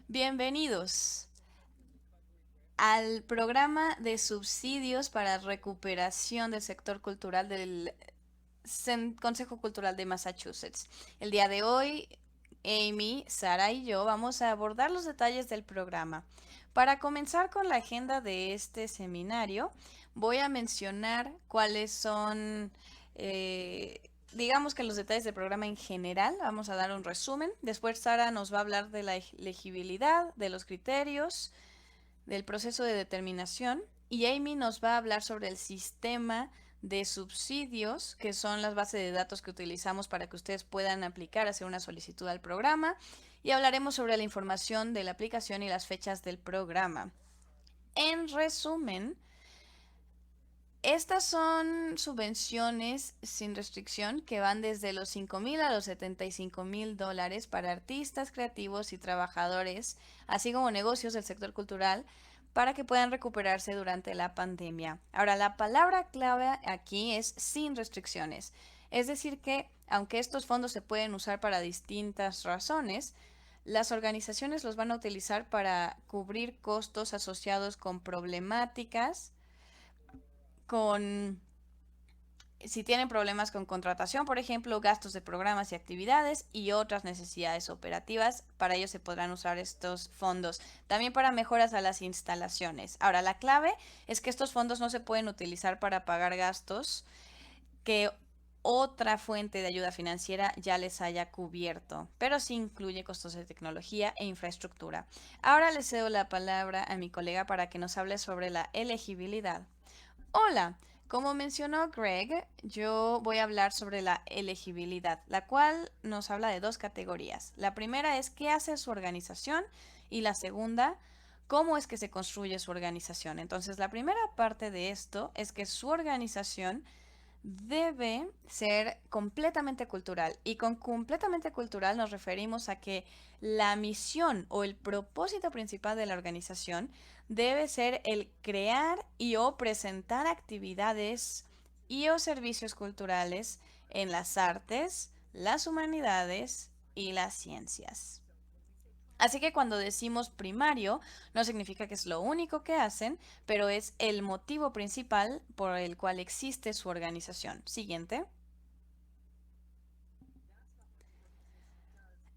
Bienvenidos al programa de subsidios para recuperación del sector cultural del Consejo Cultural de Massachusetts. El día de hoy, Amy, Sara y yo vamos a abordar los detalles del programa. Para comenzar con la agenda de este seminario, voy a mencionar cuáles son, digamos que los detalles del programa en general. Vamos a dar un resumen. Después Sara nos va a hablar de la elegibilidad, de los criterios, del proceso de determinación, y Amy nos va a hablar sobre el sistema de subsidios, que son las bases de datos que utilizamos para que ustedes puedan aplicar, hacer una solicitud al programa, y hablaremos sobre la información de la aplicación y las fechas del programa. En resumen, estas son subvenciones sin restricción que van desde los 5,000 a los 75,000 dólares para artistas, creativos y trabajadores, así como negocios del sector cultural, para que puedan recuperarse durante la pandemia. Ahora, la palabra clave aquí es sin restricciones. Es decir que, aunque estos fondos se pueden usar para distintas razones, las organizaciones los van a utilizar para cubrir costos asociados con problemáticas, con si tienen problemas con contratación, por ejemplo, gastos de programas y actividades y otras necesidades operativas, para ello se podrán usar estos fondos. También para mejoras a las instalaciones. Ahora, la clave es que estos fondos no se pueden utilizar para pagar gastos que otra fuente de ayuda financiera ya les haya cubierto, pero sí incluye costos de tecnología e infraestructura. Ahora le cedo la palabra a mi colega para que nos hable sobre la elegibilidad. Hola, como mencionó Greg, yo voy a hablar sobre la elegibilidad, la cual nos habla de dos categorías. La primera es qué hace su organización y la segunda, cómo es que se construye su organización. Entonces, la primera parte de esto es que su organización debe ser completamente cultural. Y con completamente cultural nos referimos a que la misión o el propósito principal de la organización debe ser el crear y o presentar actividades y o servicios culturales en las artes, las humanidades y las ciencias. Así que cuando decimos primario, no significa que es lo único que hacen, pero es el motivo principal por el cual existe su organización. Siguiente.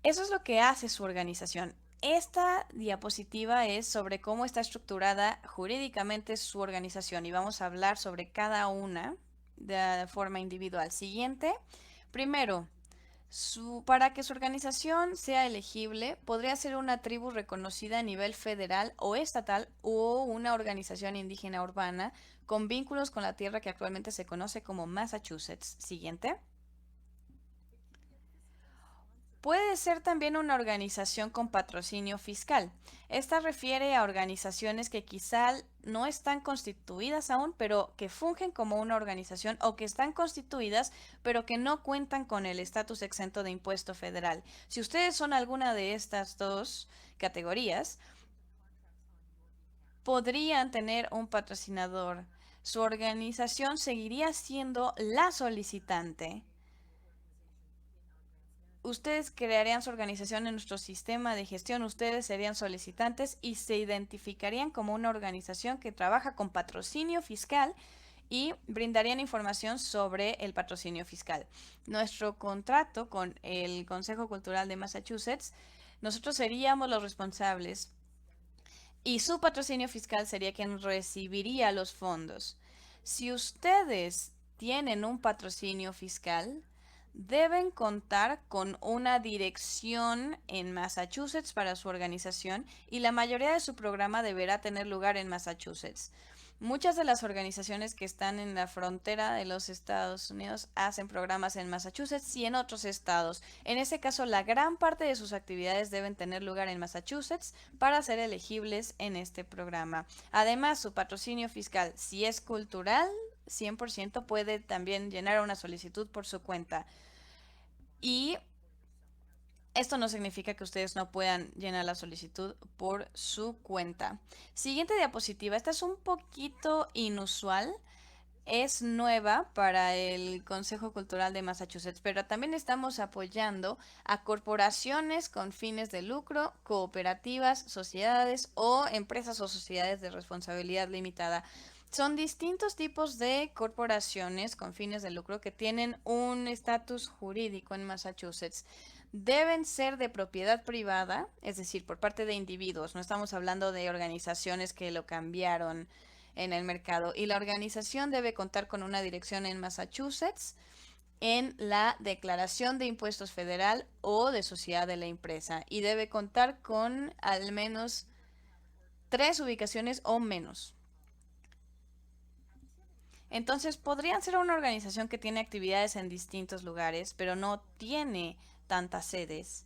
Eso es lo que hace su organización. Esta diapositiva es sobre cómo está estructurada jurídicamente su organización y vamos a hablar sobre cada una de forma individual. Siguiente. Primero, para que su organización sea elegible, podría ser una tribu reconocida a nivel federal o estatal o una organización indígena urbana con vínculos con la tierra que actualmente se conoce como Massachusetts. Siguiente. Puede ser también una organización con patrocinio fiscal. Esta refiere a organizaciones que quizá no están constituidas aún, pero que fungen como una organización o que están constituidas, pero que no cuentan con el estatus exento de impuesto federal. Si ustedes son alguna de estas dos categorías, podrían tener un patrocinador. Su organización seguiría siendo la solicitante. Ustedes crearían su organización en nuestro sistema de gestión, ustedes serían solicitantes y se identificarían como una organización que trabaja con patrocinio fiscal y brindarían información sobre el patrocinio fiscal. Nuestro contrato con el Consejo Cultural de Massachusetts, nosotros seríamos los responsables y su patrocinio fiscal sería quien recibiría los fondos. Si ustedes tienen un patrocinio fiscal, deben contar con una dirección en Massachusetts para su organización y la mayoría de su programa deberá tener lugar en Massachusetts. Muchas de las organizaciones que están en la frontera de los Estados Unidos hacen programas en Massachusetts y en otros estados. En ese caso, la gran parte de sus actividades deben tener lugar en Massachusetts para ser elegibles en este programa. Además, su patrocinio fiscal, si es cultural, 100% puede también llenar una solicitud por su cuenta. Y esto no significa que ustedes no puedan llenar la solicitud por su cuenta. Siguiente diapositiva. Esta es un poquito inusual. es nueva para el Consejo Cultural de Massachusetts, pero también estamos apoyando a corporaciones con fines de lucro, cooperativas, sociedades o empresas o sociedades de responsabilidad limitada. Son distintos tipos de corporaciones con fines de lucro que tienen un estatus jurídico en Massachusetts. Deben ser de propiedad privada, es decir, por parte de individuos. No estamos hablando de organizaciones que lo cambiaron en el mercado. Y la organización debe contar con una dirección en Massachusetts en la declaración de impuestos federal o de sociedad de la empresa. Y debe contar con al menos 3 ubicaciones o menos. Entonces podrían ser una organización que tiene actividades en distintos lugares, pero no tiene tantas sedes.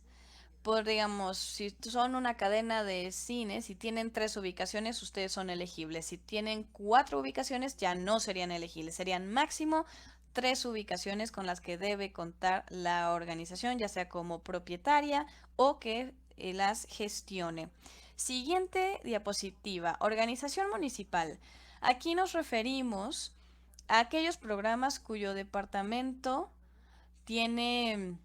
Digamos, si son una cadena de cines y tienen 3 ubicaciones, ustedes son elegibles. Si tienen 4 ubicaciones, ya no serían elegibles. Serían máximo 3 ubicaciones con las que debe contar la organización, ya sea como propietaria o que las gestione. Siguiente diapositiva. Organización municipal. Aquí nos referimos a aquellos programas cuyo departamento tiene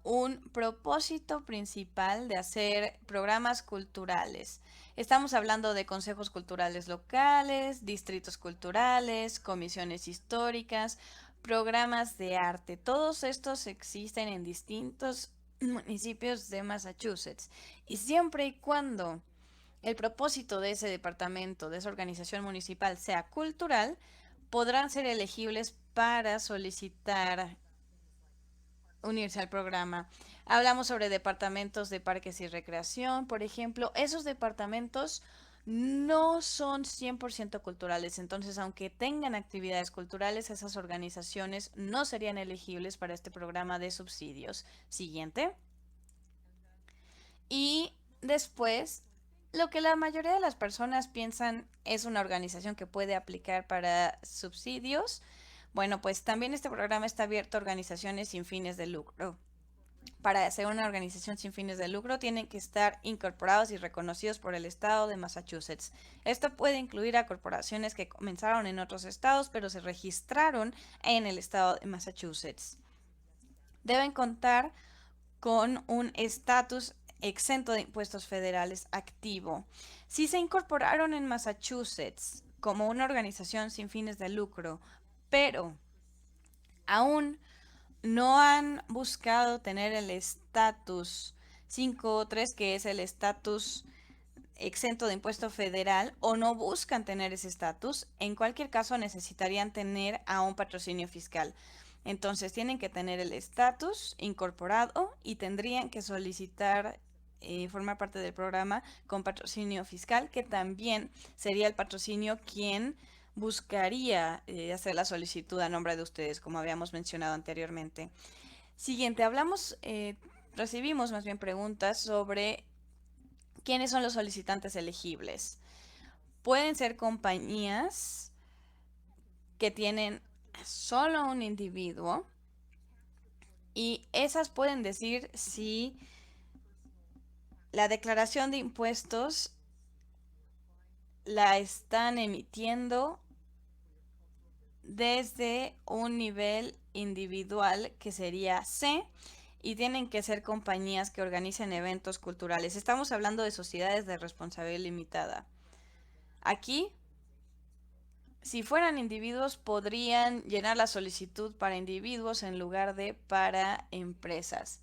un propósito principal de hacer programas culturales. Estamos hablando de consejos culturales locales, distritos culturales, comisiones históricas, programas de arte. Todos estos existen en distintos municipios de Massachusetts. Y siempre y cuando el propósito de ese departamento, de esa organización municipal sea cultural, podrán ser elegibles para solicitar unirse al programa. Hablamos sobre departamentos de parques y recreación, por ejemplo. Esos departamentos no son 100% culturales, entonces aunque tengan actividades culturales, esas organizaciones no serían elegibles para este programa de subsidios. Siguiente. Y después, lo que la mayoría de las personas piensan es una organización que puede aplicar para subsidios. Bueno, pues también este programa está abierto a organizaciones sin fines de lucro. Para ser una organización sin fines de lucro tienen que estar incorporados y reconocidos por el estado de Massachusetts. Esto puede incluir a corporaciones que comenzaron en otros estados pero se registraron en el estado de Massachusetts. Deben contar con un estatus exento de impuestos federales activo. Si se incorporaron en Massachusetts como una organización sin fines de lucro, pero aún no han buscado tener el estatus 5.3, que es el estatus exento de impuesto federal, o no buscan tener ese estatus, en cualquier caso necesitarían tener a un patrocinio fiscal. Entonces tienen que tener el estatus incorporado y tendrían que solicitar formar parte del programa con patrocinio fiscal, que también sería el patrocinio quien buscaría hacer la solicitud a nombre de ustedes, como habíamos mencionado anteriormente. Siguiente, recibimos más bien preguntas sobre quiénes son los solicitantes elegibles. Pueden ser compañías que tienen solo un individuo y esas pueden decir si la declaración de impuestos la están emitiendo desde un nivel individual que sería C y tienen que ser compañías que organicen eventos culturales. Estamos hablando de sociedades de responsabilidad limitada. Aquí, si fueran individuos, podrían llenar la solicitud para individuos en lugar de para empresas.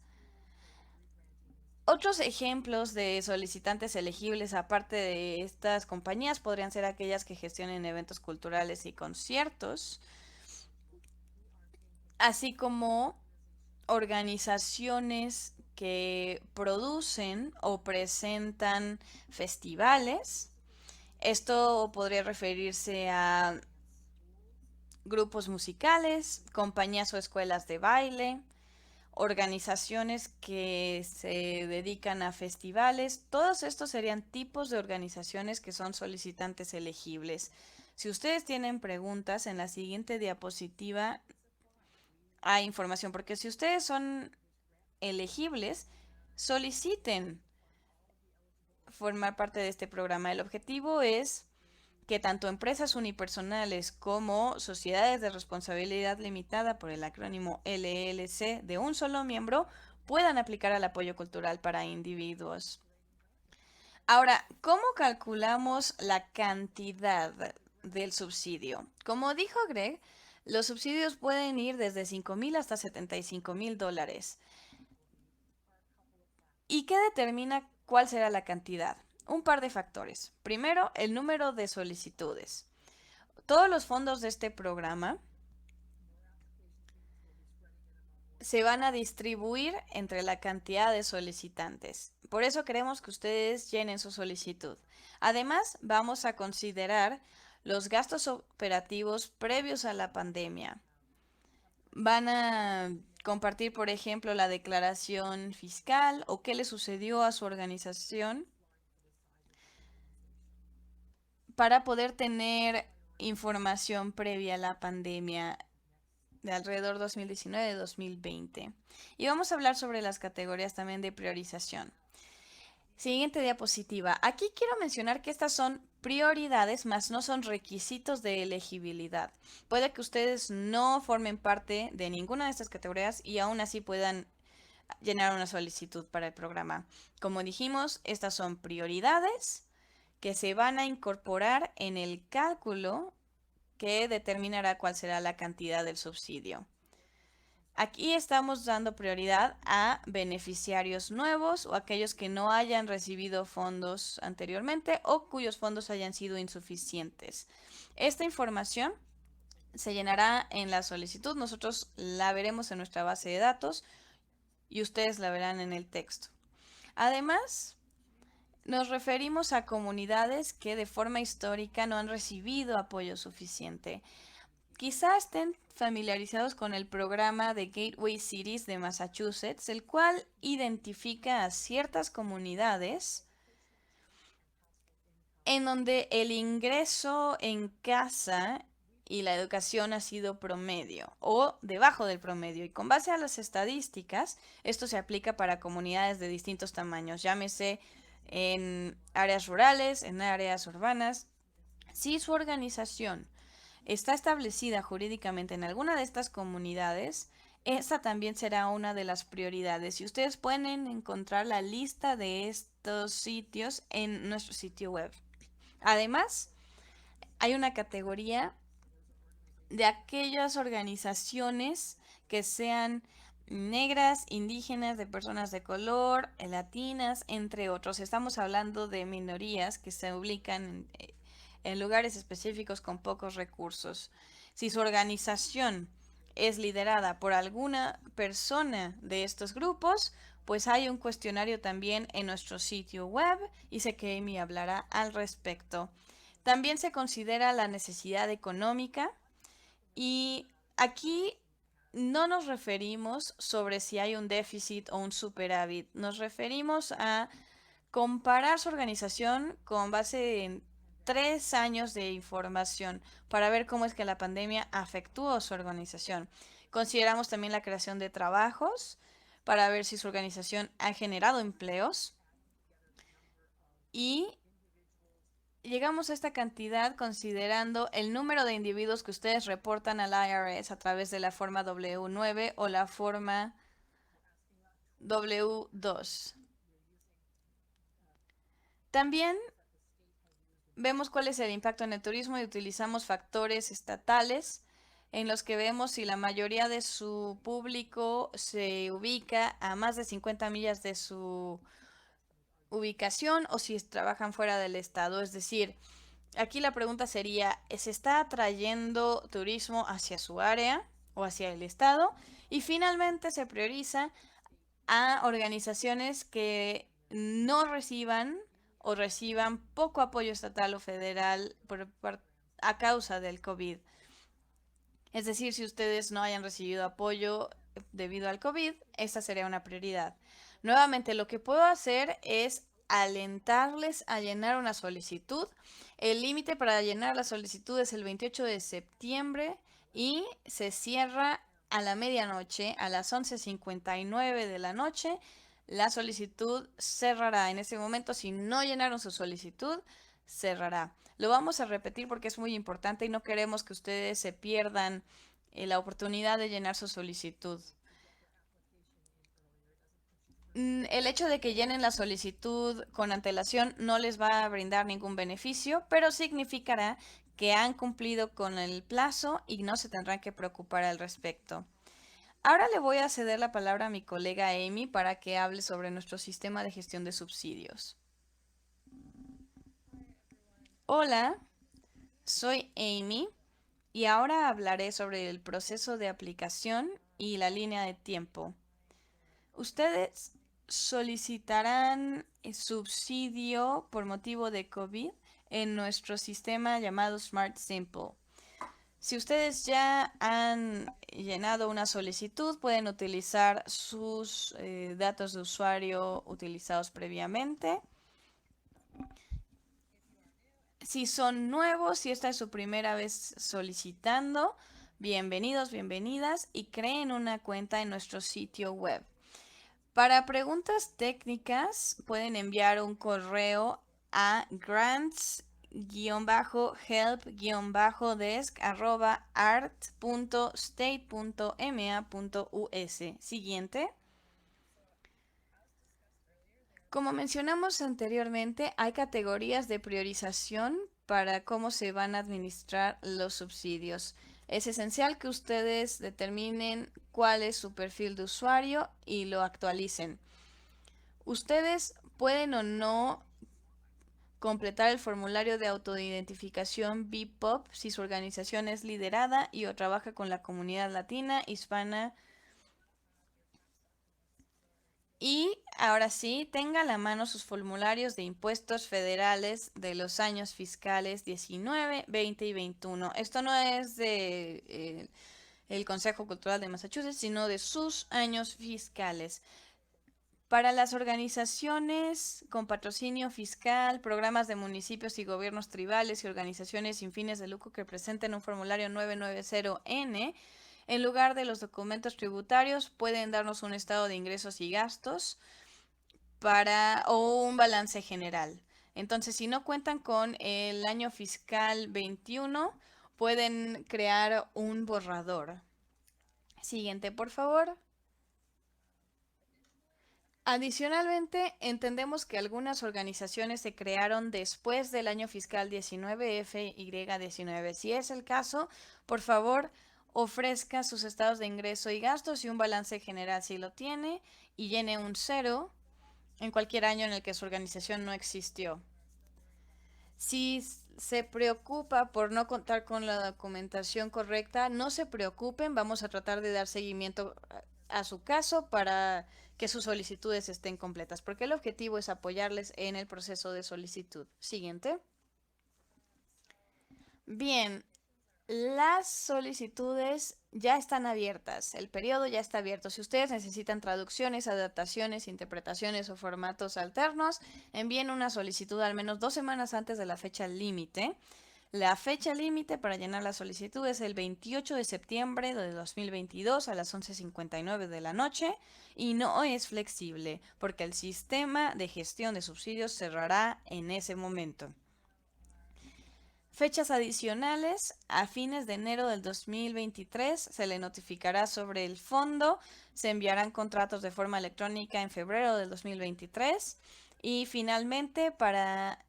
Otros ejemplos de solicitantes elegibles, aparte de estas compañías, podrían ser aquellas que gestionen eventos culturales y conciertos, así como organizaciones que producen o presentan festivales. Esto podría referirse a grupos musicales, compañías o escuelas de baile, organizaciones que se dedican a festivales. Todos estos serían tipos de organizaciones que son solicitantes elegibles. Si ustedes tienen preguntas, en la siguiente diapositiva hay información, porque si ustedes son elegibles, soliciten formar parte de este programa. El objetivo es que tanto empresas unipersonales como sociedades de responsabilidad limitada, por el acrónimo LLC, de un solo miembro, puedan aplicar al apoyo cultural para individuos. Ahora, ¿cómo calculamos la cantidad del subsidio? Como dijo Greg, los subsidios pueden ir desde $5,000 hasta $75,000. ¿Y qué determina cuál será la cantidad? Un par de factores. Primero, el número de solicitudes. Todos los fondos de este programa se van a distribuir entre la cantidad de solicitantes. Por eso queremos que ustedes llenen su solicitud. Además, vamos a considerar los gastos operativos previos a la pandemia. Van a compartir, por ejemplo, la declaración fiscal o qué le sucedió a su organización para poder tener información previa a la pandemia de alrededor 2019-2020. Y vamos a hablar sobre las categorías también de priorización. Siguiente diapositiva. Aquí quiero mencionar que estas son prioridades, más no son requisitos de elegibilidad. Puede que ustedes no formen parte de ninguna de estas categorías y aún así puedan llenar una solicitud para el programa. Como dijimos, estas son prioridades que se van a incorporar en el cálculo que determinará cuál será la cantidad del subsidio. Aquí estamos dando prioridad a beneficiarios nuevos o aquellos que no hayan recibido fondos anteriormente o cuyos fondos hayan sido insuficientes. Esta información se llenará en la solicitud, nosotros la veremos en nuestra base de datos y ustedes la verán en el texto. Además, nos referimos a comunidades que de forma histórica no han recibido apoyo suficiente. Quizá estén familiarizados con el programa de Gateway Cities de Massachusetts, el cual identifica a ciertas comunidades en donde el ingreso en casa y la educación ha sido promedio o debajo del promedio. Y con base a las estadísticas, esto se aplica para comunidades de distintos tamaños, llámese en áreas rurales, en áreas urbanas. Si su organización está establecida jurídicamente en alguna de estas comunidades, esa también será una de las prioridades. Y ustedes pueden encontrar la lista de estos sitios en nuestro sitio web. Además, hay una categoría de aquellas organizaciones que sean negras, indígenas, de personas de color, latinas, entre otros. Estamos hablando de minorías que se ubican en lugares específicos con pocos recursos. Si su organización es liderada por alguna persona de estos grupos, pues hay un cuestionario también en nuestro sitio web y sé que Amy hablará al respecto. También se considera la necesidad económica y aquí no nos referimos sobre si hay un déficit o un superávit, nos referimos a comparar su organización con base en 3 años de información para ver cómo es que la pandemia afectó a su organización. Consideramos también la creación de trabajos para ver si su organización ha generado empleos y llegamos a esta cantidad considerando el número de individuos que ustedes reportan al IRS a través de la forma W9 o la forma W2. También vemos cuál es el impacto en el turismo y utilizamos factores estatales en los que vemos si la mayoría de su público se ubica a más de 50 millas de su ubicación o si trabajan fuera del estado. Es decir, aquí la pregunta sería, ¿se está atrayendo turismo hacia su área o hacia el estado? Y finalmente se prioriza a organizaciones que no reciban o reciban poco apoyo estatal o federal a causa del COVID. Es decir, si ustedes no hayan recibido apoyo debido al COVID, esta sería una prioridad. Nuevamente, lo que puedo hacer es alentarles a llenar una solicitud. El límite para llenar la solicitud es el 28 de septiembre y se cierra a la medianoche, a las 11:59 de la noche. La solicitud cerrará en ese momento. Si no llenaron su solicitud, cerrará. Lo vamos a repetir porque es muy importante y no queremos que ustedes se pierdan la oportunidad de llenar su solicitud. El hecho de que llenen la solicitud con antelación no les va a brindar ningún beneficio, pero significará que han cumplido con el plazo y no se tendrán que preocupar al respecto. Ahora le voy a ceder la palabra a mi colega Amy para que hable sobre nuestro sistema de gestión de subsidios. Hola, soy Amy y ahora hablaré sobre el proceso de aplicación y la línea de tiempo. Ustedes solicitarán subsidio por motivo de COVID en nuestro sistema llamado Smart Simple. Si ustedes ya han llenado una solicitud, pueden utilizar sus datos de usuario utilizados previamente. Si son nuevos, si esta es su primera vez solicitando, bienvenidos, bienvenidas y creen una cuenta en nuestro sitio web. Para preguntas técnicas, pueden enviar un correo a grants-help-desk@art.state.ma.us. Siguiente. Como mencionamos anteriormente, hay categorías de priorización para cómo se van a administrar los subsidios. Es esencial que ustedes determinen cuál es su perfil de usuario y lo actualicen. Ustedes pueden o no completar el formulario de autoidentificación BPOP si su organización es liderada y o trabaja con la comunidad latina, hispana. Y ahora sí, tenga a la mano sus formularios de impuestos federales de los años fiscales 19, 20 y 21. Esto no es de el Consejo Cultural de Massachusetts, sino de sus años fiscales. Para las organizaciones con patrocinio fiscal, programas de municipios y gobiernos tribales y organizaciones sin fines de lucro que presenten un formulario 990N, en lugar de los documentos tributarios, pueden darnos un estado de ingresos y gastos o un balance general. Entonces, si no cuentan con el año fiscal 21, pueden crear un borrador. Siguiente, por favor. Adicionalmente, entendemos que algunas organizaciones se crearon después del año fiscal 19 FY19. Si es el caso, por favor, ofrezca sus estados de ingreso y gastos y un balance general si lo tiene y llene un 0 en cualquier año en el que su organización no existió. Si se preocupa por no contar con la documentación correcta, no se preocupen, vamos a tratar de dar seguimiento a su caso para que sus solicitudes estén completas, porque el objetivo es apoyarles en el proceso de solicitud. Siguiente. Bien, las solicitudes ya están abiertas, el periodo ya está abierto. Si ustedes necesitan traducciones, adaptaciones, interpretaciones o formatos alternos, envíen una solicitud al menos 2 semanas antes de la fecha límite. La fecha límite para llenar la solicitud es el 28 de septiembre de 2022 a las 11:59 de la noche y no es flexible porque el sistema de gestión de subsidios cerrará en ese momento. Fechas adicionales, a fines de enero del 2023 se le notificará sobre el fondo, se enviarán contratos de forma electrónica en febrero del 2023 y finalmente para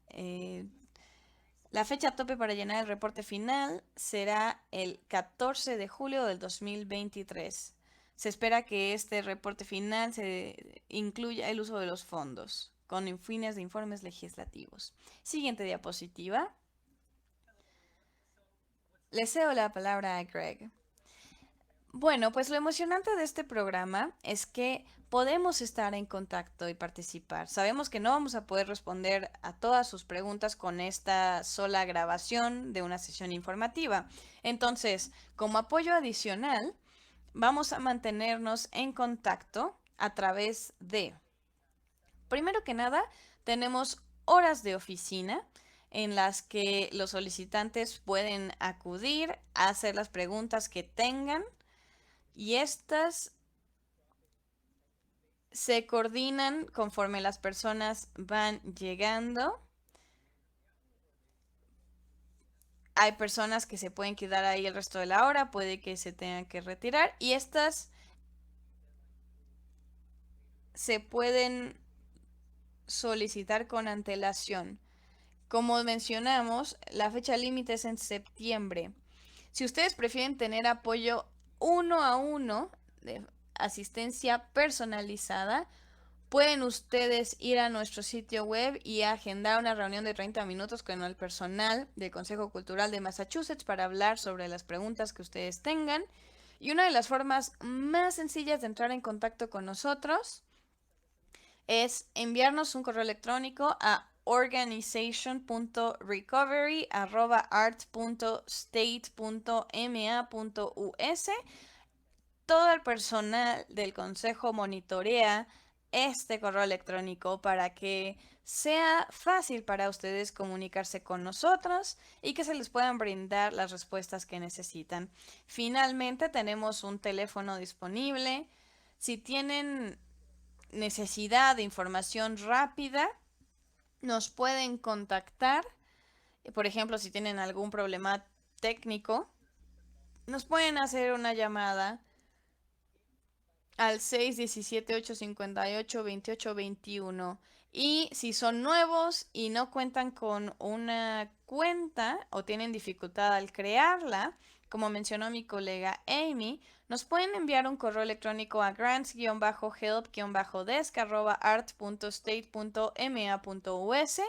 la fecha tope para llenar el reporte final será el 14 de julio del 2023. Se espera que este reporte final se incluya el uso de los fondos con fines de informes legislativos. Siguiente diapositiva. Le cedo la palabra a Greg. Bueno, pues lo emocionante de este programa es que podemos estar en contacto y participar. Sabemos que no vamos a poder responder a todas sus preguntas con esta sola grabación de una sesión informativa. Entonces, como apoyo adicional, vamos a mantenernos en contacto a través de, primero que nada, tenemos horas de oficina en las que los solicitantes pueden acudir a hacer las preguntas que tengan y estas se coordinan conforme las personas van llegando. Hay personas que se pueden quedar ahí el resto de la hora, puede que se tengan que retirar y estas se pueden solicitar con antelación. Como mencionamos, la fecha límite es en septiembre. Si ustedes prefieren tener apoyo uno a uno de asistencia personalizada, pueden ustedes ir a nuestro sitio web y agendar una reunión de 30 minutos con el personal del Consejo Cultural de Massachusetts para hablar sobre las preguntas que ustedes tengan. Y una de las formas más sencillas de entrar en contacto con nosotros es enviarnos un correo electrónico a organization.recovery@art.state.ma.us. Todo el personal del consejo monitorea este correo electrónico para que sea fácil para ustedes comunicarse con nosotros y que se les puedan brindar las respuestas que necesitan. Finalmente, tenemos un teléfono disponible. Si tienen necesidad de información rápida, nos pueden contactar. Por ejemplo, si tienen algún problema técnico, nos pueden hacer una llamada al 617-858-2821. Y si son nuevos y no cuentan con una cuenta o tienen dificultad al crearla, como mencionó mi colega Amy, nos pueden enviar un correo electrónico a grants-help-desk@art.state.ma.us.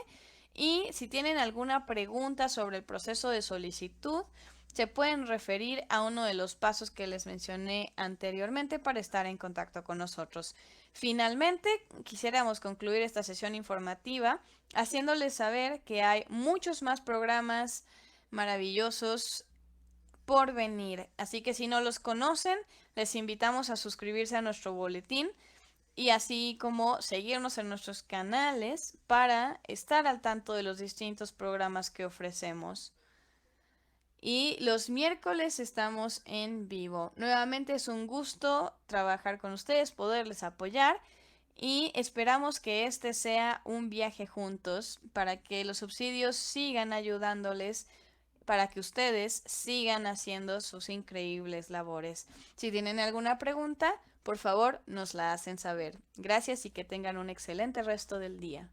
Y si tienen alguna pregunta sobre el proceso de solicitud, se pueden referir a uno de los pasos que les mencioné anteriormente para estar en contacto con nosotros. Finalmente, quisiéramos concluir esta sesión informativa haciéndoles saber que hay muchos más programas maravillosos por venir. Así que si no los conocen, les invitamos a suscribirse a nuestro boletín y así como seguirnos en nuestros canales para estar al tanto de los distintos programas que ofrecemos. Y los miércoles estamos en vivo. Nuevamente es un gusto trabajar con ustedes, poderles apoyar y esperamos que este sea un viaje juntos para que los subsidios sigan ayudándoles, para que ustedes sigan haciendo sus increíbles labores. Si tienen alguna pregunta, por favor nos la hacen saber. Gracias y que tengan un excelente resto del día.